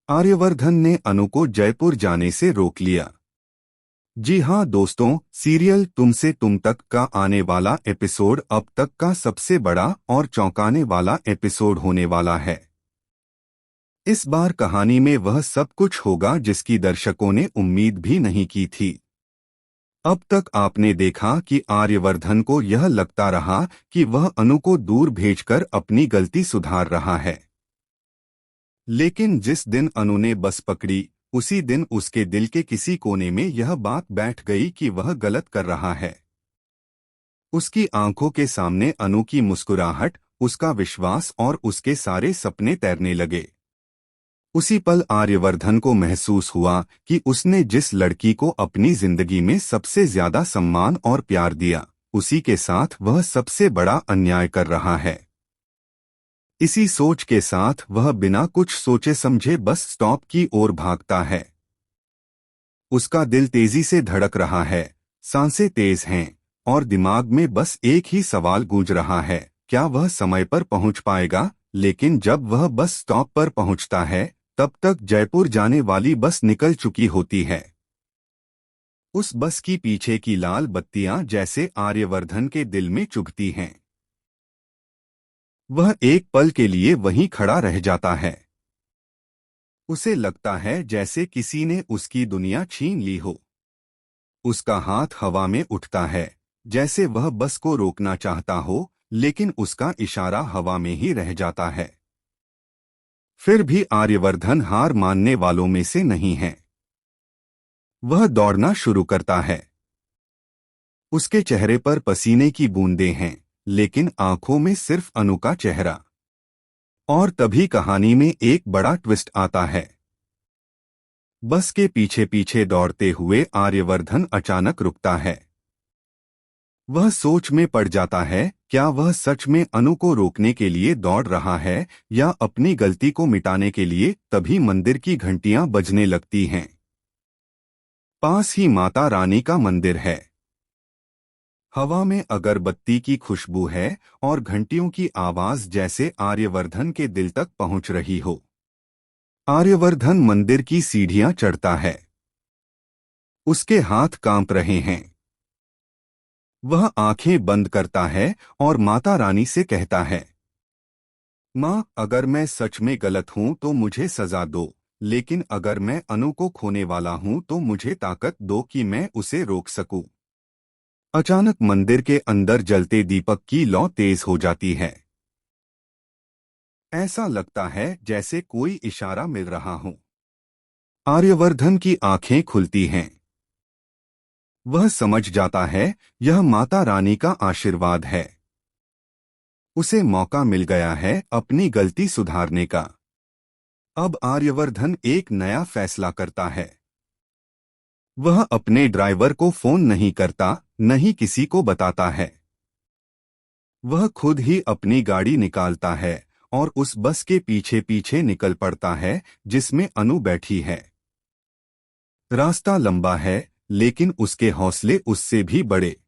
आर्यवर्धन ने अनु को जयपुर जाने से रोक लिया। जी हाँ दोस्तों, सीरियल तुमसे तुम तक का आने वाला एपिसोड अब तक का सबसे बड़ा और चौंकाने वाला एपिसोड होने वाला है। इस बार कहानी में वह सब कुछ होगा जिसकी दर्शकों ने उम्मीद भी नहीं की थी। अब तक आपने देखा कि आर्यवर्धन को यह लगता रहा कि वह अनु को दूर भेजकर अपनी गलती सुधार रहा है। लेकिन जिस दिन अनु ने बस पकड़ी, उसी दिन उसके दिल के किसी कोने में यह बात बैठ गई कि वह गलत कर रहा है। उसकी आंखों के सामने अनु की मुस्कुराहट, उसका विश्वास और उसके सारे सपने तैरने लगे। उसी पल आर्यवर्धन को महसूस हुआ कि उसने जिस लड़की को अपनी जिंदगी में सबसे ज्यादा सम्मान और प्यार दिया, उसी के साथ वह सबसे बड़ा अन्याय कर रहा है। इसी सोच के साथ वह बिना कुछ सोचे समझे बस स्टॉप की ओर भागता है। उसका दिल तेजी से धड़क रहा है, सांसें तेज हैं और दिमाग में बस एक ही सवाल गूंज रहा है, क्या वह समय पर पहुंच पाएगा। लेकिन जब वह बस स्टॉप पर पहुंचता है, तब तक जयपुर जाने वाली बस निकल चुकी होती है। उस बस की पीछे की लाल बत्तियां जैसे आर्यवर्धन के दिल में चुभती हैं। वह एक पल के लिए वहीं खड़ा रह जाता है। उसे लगता है जैसे किसी ने उसकी दुनिया छीन ली हो। उसका हाथ हवा में उठता है, जैसे वह बस को रोकना चाहता हो, लेकिन उसका इशारा हवा में ही रह जाता है। फिर भी आर्यवर्धन हार मानने वालों में से नहीं है। वह दौड़ना शुरू करता है। उसके चेहरे पर पसीने की बूंदें हैं, लेकिन आंखों में सिर्फ अनु का चेहरा। और तभी कहानी में एक बड़ा ट्विस्ट आता है। बस के पीछे पीछे दौड़ते हुए आर्यवर्धन अचानक रुकता है। वह सोच में पड़ जाता है, क्या वह सच में अनु को रोकने के लिए दौड़ रहा है या अपनी गलती को मिटाने के लिए। तभी मंदिर की घंटियां बजने लगती हैं। पास ही माता रानी का मंदिर है। हवा में अगरबत्ती की खुशबू है और घंटियों की आवाज जैसे आर्यवर्धन के दिल तक पहुंच रही हो। आर्यवर्धन मंदिर की सीढ़ियां चढ़ता है। उसके हाथ कांप रहे हैं। वह आंखें बंद करता है और माता रानी से कहता है, माँ, अगर मैं सच में गलत हूं तो मुझे सजा दो, लेकिन अगर मैं अनु को खोने वाला हूं तो मुझे ताकत दो कि मैं उसे रोक सकूं। अचानक मंदिर के अंदर जलते दीपक की लौ तेज हो जाती है। ऐसा लगता है जैसे कोई इशारा मिल रहा हो। आर्यवर्धन की आंखें खुलती हैं। वह समझ जाता है, यह माता रानी का आशीर्वाद है। उसे मौका मिल गया है अपनी गलती सुधारने का। अब आर्यवर्धन एक नया फैसला करता है। वह अपने ड्राइवर को फोन नहीं करता, न ही किसी को बताता है। वह खुद ही अपनी गाड़ी निकालता है और उस बस के पीछे पीछे निकल पड़ता है जिसमें अनु बैठी है। रास्ता लंबा है, लेकिन उसके हौसले उससे भी बड़े।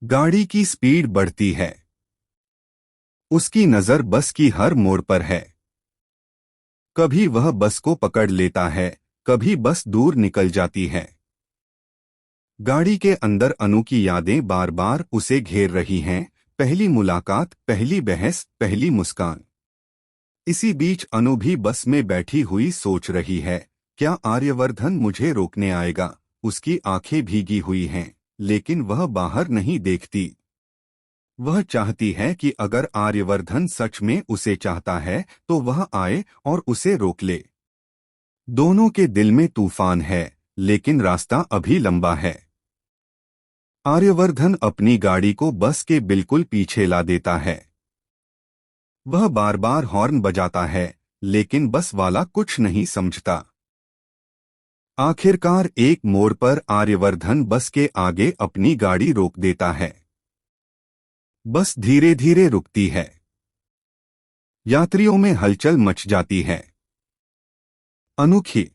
गाड़ी की स्पीड बढ़ती है। उसकी नजर बस की हर मोड़ पर है। कभी वह बस को पकड़ लेता है, कभी बस दूर निकल जाती है। गाड़ी के अंदर अनु की यादें बार बार उसे घेर रही हैं। पहली मुलाकात, पहली बहस, पहली मुस्कान। इसी बीच अनु भी बस में बैठी हुई सोच रही है, क्या आर्यवर्धन मुझे रोकने आएगा। उसकी आंखें भीगी हुई हैं, लेकिन वह बाहर नहीं देखती। वह चाहती है कि अगर आर्यवर्धन सच में उसे चाहता है तो वह आए और उसे रोक ले। दोनों के दिल में तूफान है, लेकिन रास्ता अभी लंबा है। आर्यवर्धन अपनी गाड़ी को बस के बिल्कुल पीछे ला देता है। वह बार बार हॉर्न बजाता है, लेकिन बस वाला कुछ नहीं समझता। आखिरकार एक मोड़ पर आर्यवर्धन बस के आगे अपनी गाड़ी रोक देता है। बस धीरे धीरे रुकती है। यात्रियों में हलचल मच जाती है। अनोखी